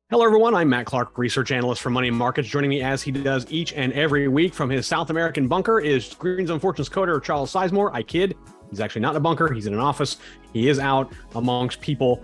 Hello, everyone. I'm Matt Clark, research analyst for Money Markets. Joining me as he does each and every week from his South American bunker is Green Zone Fortunes coder Charles Sizemore. I kid. He's actually not in a bunker. He's in an office. He is out amongst people.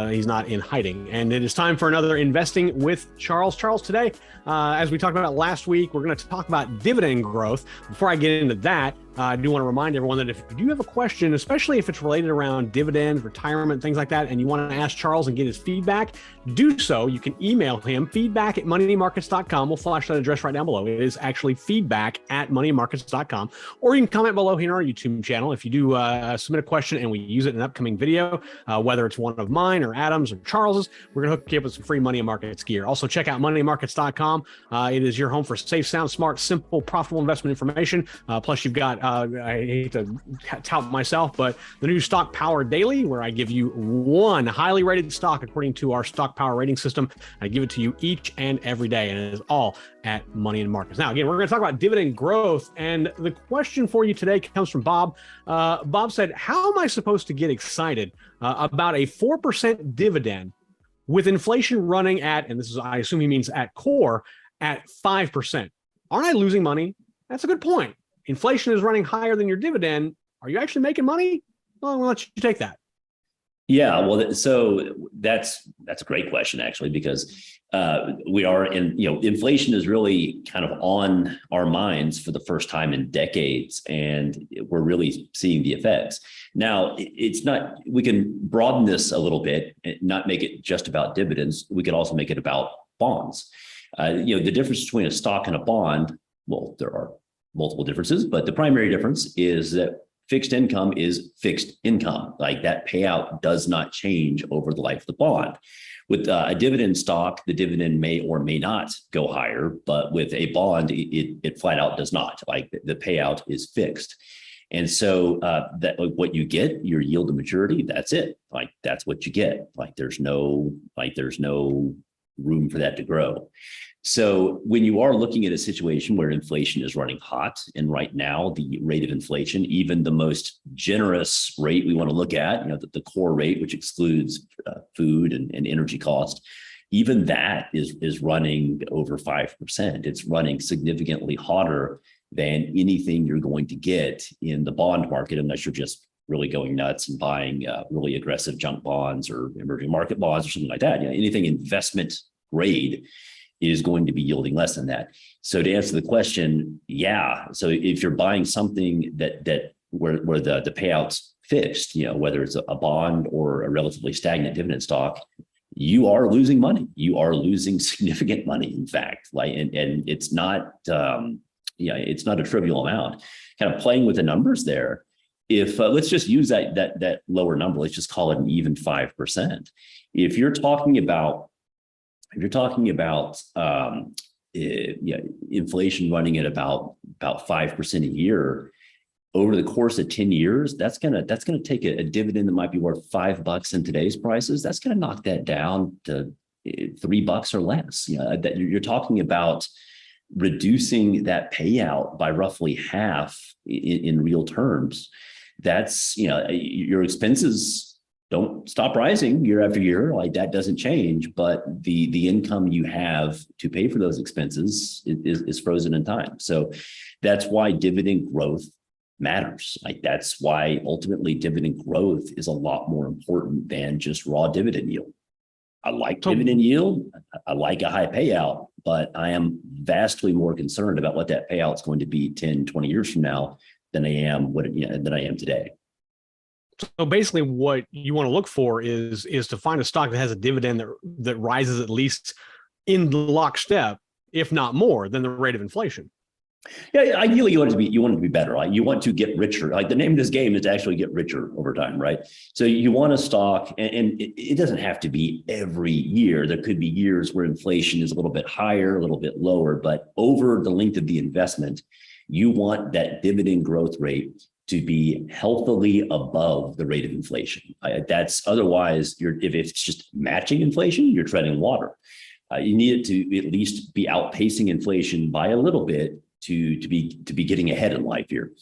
He's not in hiding. And it is time for another Investing with Charles. Charles, today, as we talked about last week, we're going to talk about dividend growth. Before I get into that, I do want to remind everyone that if you do have a question, especially if it's related around dividends, retirement, things like that, and you want to ask Charles and get his feedback, do so. You can email him, feedback@moneymarkets.com. We'll flash that address right down below. It is actually feedback@moneymarkets.com. Or you can comment below here on our YouTube channel. If you do submit a question and we use it in an upcoming video, whether it's one of mine or Adam's or Charles's, we're going to hook you up with some free Money Markets gear. Also, check out moneymarkets.com. It is your home for safe, sound, smart, simple, profitable investment information. Plus, you've got, I hate to tout myself, but the new Stock Power Daily, where I give you one highly rated stock according to our Stock Power rating system. I give it to you each and every day, and it is all at Money and Markets. Now, again, we're going to talk about dividend growth, and the question for you today comes from Bob. Bob said, how am I supposed to get excited about a 4% dividend with inflation running at, and this is, I assume he means at core, at 5%? Aren't I losing money? That's a good point. Inflation is running higher than your dividend. Are you actually making money? Well, I'm going to let you take that. Yeah, well, so that's a great question, actually, because we are in, inflation is really kind of on our minds for the first time in decades, and we're really seeing the effects. Now, it's not, we can broaden this a little bit and not make it just about dividends. We could also make it about bonds. The difference between a stock and a bond, well, there are multiple differences, but the primary difference is that fixed income is fixed income. Like, that payout does not change over the life of the bond. With a dividend stock, the dividend may or may not go higher, but with a bond, it flat out does not. Like, the payout is fixed. And so that what you get, your yield to maturity, that's it. Like, that's what you get. There's no room for that to grow. So when you are looking at a situation where inflation is running hot, and right now the rate of inflation, even the most generous rate we want to look at, the core rate, which excludes food and energy cost, even that is running over 5%. It's running significantly hotter than anything you're going to get in the bond market, unless you're just really going nuts and buying really aggressive junk bonds or emerging market bonds or something like that. Anything investment grade is going to be yielding less than that. So to answer the question, yeah. So if you're buying something where the payout's fixed, whether it's a bond or a relatively stagnant dividend stock, you are losing money. You are losing significant money, in fact. And it's not it's not a trivial amount. Kind of playing with the numbers there. If let's just use that lower number, let's just call it an even 5%. If you're talking about inflation running at about 5% a year over the course of 10 years, that's gonna take a dividend that might be worth $5 in today's prices. That's gonna knock that down to $3 or less. That you're talking about reducing that payout by roughly half in real terms. That's, your expenses don't stop rising year after year. Like, that doesn't change, but the income you have to pay for those expenses is frozen in time. So that's why dividend growth matters. Like, that's why ultimately dividend growth is a lot more important than just raw dividend yield. I like dividend yield. I like a high payout, but I am vastly more concerned about what that payout is going to be 10, 20 years from now than I am today. So basically what you want to look for is to find a stock that has a dividend that rises at least in lockstep, if not more, than the rate of inflation. Yeah, ideally you want it to be better. Like, you want to get richer. Like, the name of this game is to actually get richer over time, right? So you want a stock, and it doesn't have to be every year. There could be years where inflation is a little bit higher, a little bit lower, but over the length of the investment, you want that dividend growth rate to be healthily above the rate of inflation. That's otherwise, if it's just matching inflation, you're treading water. You need it to at least be outpacing inflation by a little bit to be getting ahead in life here.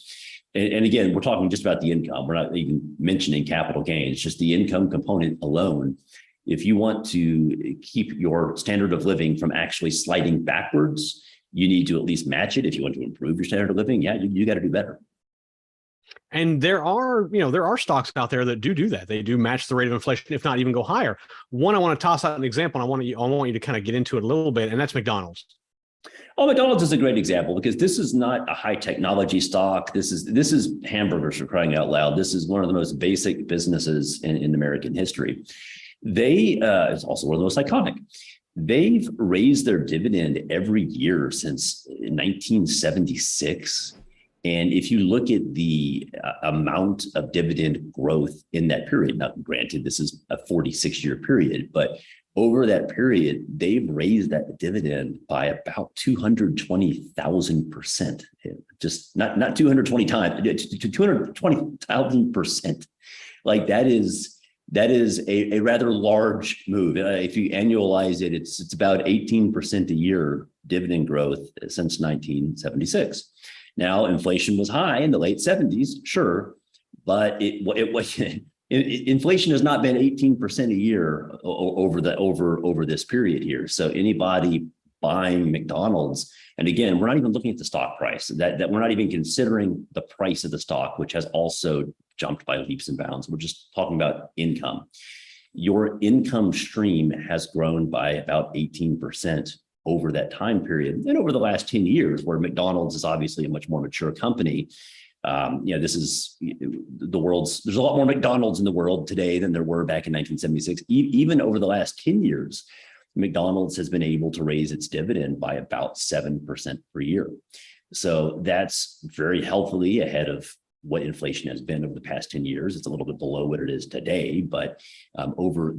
And again, we're talking just about the income. We're not even mentioning capital gains, just the income component alone If you want to keep your standard of living from actually sliding backwards, you need to at least match it. If you want to improve your standard of living, yeah, you got to do better. And there are stocks out there that do that. They do match the rate of inflation, if not even go higher. One, I want to toss out an example. And I want you to kind of get into it a little bit, and that's McDonald's. Oh, McDonald's is a great example because this is not a high technology stock. This is hamburgers, for crying out loud. This is one of the most basic businesses in American history. It's also one of the most iconic. They've raised their dividend every year since 1976. And if you look at the amount of dividend growth in that period, now granted, this is a 46-year period, but over that period, they've raised that dividend by about 220,000%. Just not 220 times, 220,000%. Like that is a rather large move. If you annualize it, it's about 18% a year dividend growth since 1976. Now, inflation was high in the late 70s, sure, but inflation has not been 18% a year over this period here. So anybody buying McDonald's, and again, we're not even looking at the stock price, that we're not even considering the price of the stock, which has also jumped by leaps and bounds. We're just talking about income. Your income stream has grown by about 18% over that time period. And over the last 10 years, where McDonald's is obviously a much more mature company, this is there's a lot more McDonald's in the world today than there were back in 1976. Even over the last 10 years, McDonald's has been able to raise its dividend by about 7% per year. So that's very healthily ahead of what inflation has been over the past 10 years. It's a little bit below what it is today, but over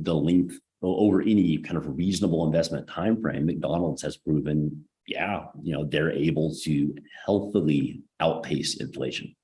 any kind of reasonable investment timeframe, McDonald's has proven, they're able to healthily outpace inflation.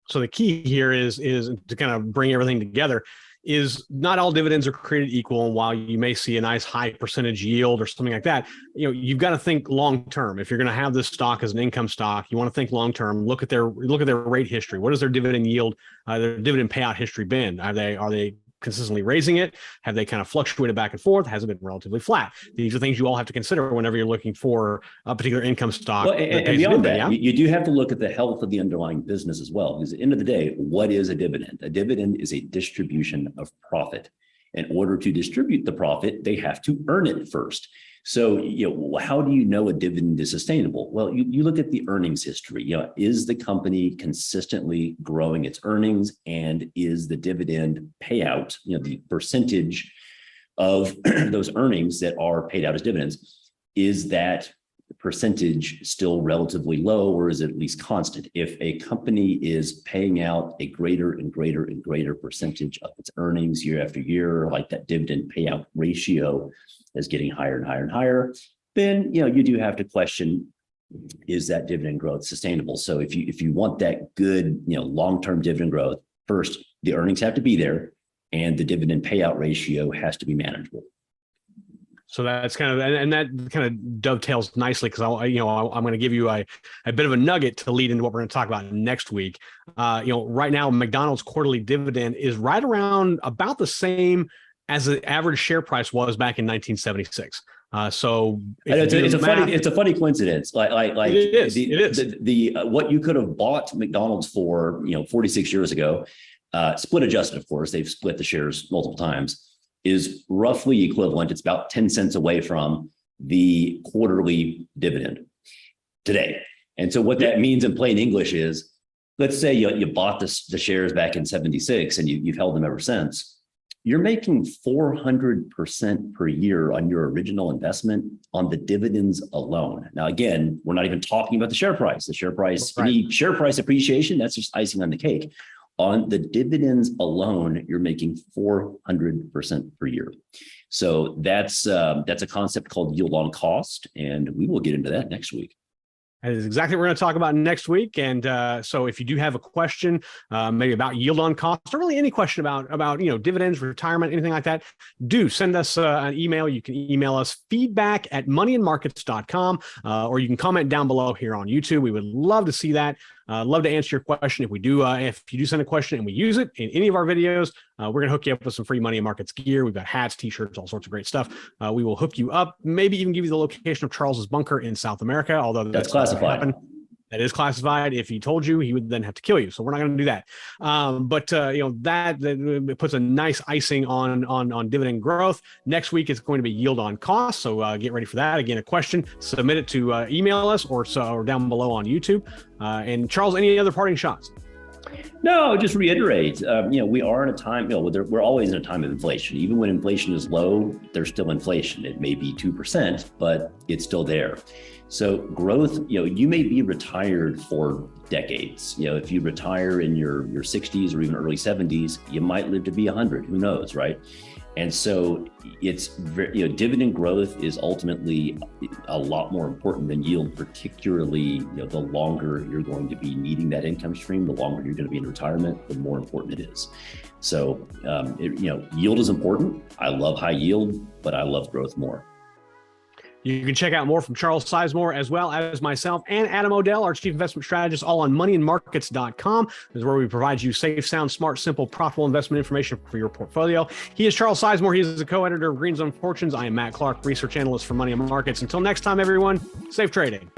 So the key here is to kind of bring everything together. Is not all dividends are created equal. And while you may see a nice high percentage yield or something like that, you've got to think long term. If you're going to have this stock as an income stock, you want to think long term. Look at their rate history. What is their dividend yield? Their dividend payout history been? Are they consistently raising it? Have they kind of fluctuated back and forth? Has it been relatively flat? These are things you all have to consider whenever you're looking for a particular income stock. Well, and beyond that, you do have to look at the health of the underlying business as well. Because at the end of the day, what is a dividend? A dividend is a distribution of profit. In order to distribute the profit, they have to earn it first. So, how do you know a dividend is sustainable? Well, you look at the earnings history. Is the company consistently growing its earnings, and is the dividend payout, the percentage of those earnings that are paid out as dividends, is that percentage still relatively low, or is it at least constant? If a company is paying out a greater and greater and greater percentage of its earnings year after year, like that dividend payout ratio is getting higher and higher and higher, then you do have to question, is that dividend growth sustainable? So if you want that good long-term dividend growth, first the earnings have to be there, and the dividend payout ratio has to be manageable. So that's kind of, and that kind of dovetails nicely, because I'm going to give you a bit of a nugget to lead into what we're going to talk about next week. Right now, McDonald's quarterly dividend is right around about the same as the average share price was back in 1976. So it's a funny coincidence. It is. What you could have bought McDonald's for 46 years ago, split adjusted, of course, they've split the shares multiple times, is roughly equivalent. It's about 10 cents away from the quarterly dividend today. And so what that means in plain English is, let's say you bought the shares back in 76 and you've held them ever since. You're making 400% per year on your original investment on the dividends alone. Now, again, we're not even talking about the share price. The share price, right. Any share price appreciation, that's just icing on the cake. On the dividends alone, you're making 400% per year. So that's a concept called yield on cost, and we will get into that next week. That is exactly what we're going to talk about next week. And so if you do have a question, maybe about yield on cost, or really any question about dividends, retirement, anything like that, do send us an email. You can email us feedback@moneyandmarkets.com, or you can comment down below here on YouTube. We would love to see that. Love to answer your question. If you do send a question and we use it in any of our videos, we're going to hook you up with some free money and markets gear. We've got hats, t-shirts, all sorts of great stuff. We will hook you up, maybe even give you the location of Charles's bunker in South America, although that's classified. That is classified. If he told you, he would then have to kill you. So we're not going to do that. That puts a nice icing on dividend growth. Next week, it's going to be yield on cost. So get ready for that. Again, a question, submit it to email us or down below on YouTube. And Charles, any other parting shots? No, just reiterate, we are in a time, we're always in a time of inflation. Even when inflation is low, there's still inflation. It may be 2%, but it's still there. So growth, you may be retired for decades. If you retire in your 60s or even early 70s, you might live to be 100. Who knows, right? And so it's very, dividend growth is ultimately a lot more important than yield, particularly, the longer you're going to be needing that income stream, the longer you're going to be in retirement, the more important it is. So, yield is important. I love high yield, but I love growth more. You can check out more from Charles Sizemore, as well as myself and Adam Odell, our chief investment strategist, all on moneyandmarkets.com. This is where we provide you safe, sound, smart, simple, profitable investment information for your portfolio. He is Charles Sizemore. He is the co-editor of Green Zone Fortunes. I am Matt Clark, research analyst for Money and Markets. Until next time, everyone, safe trading.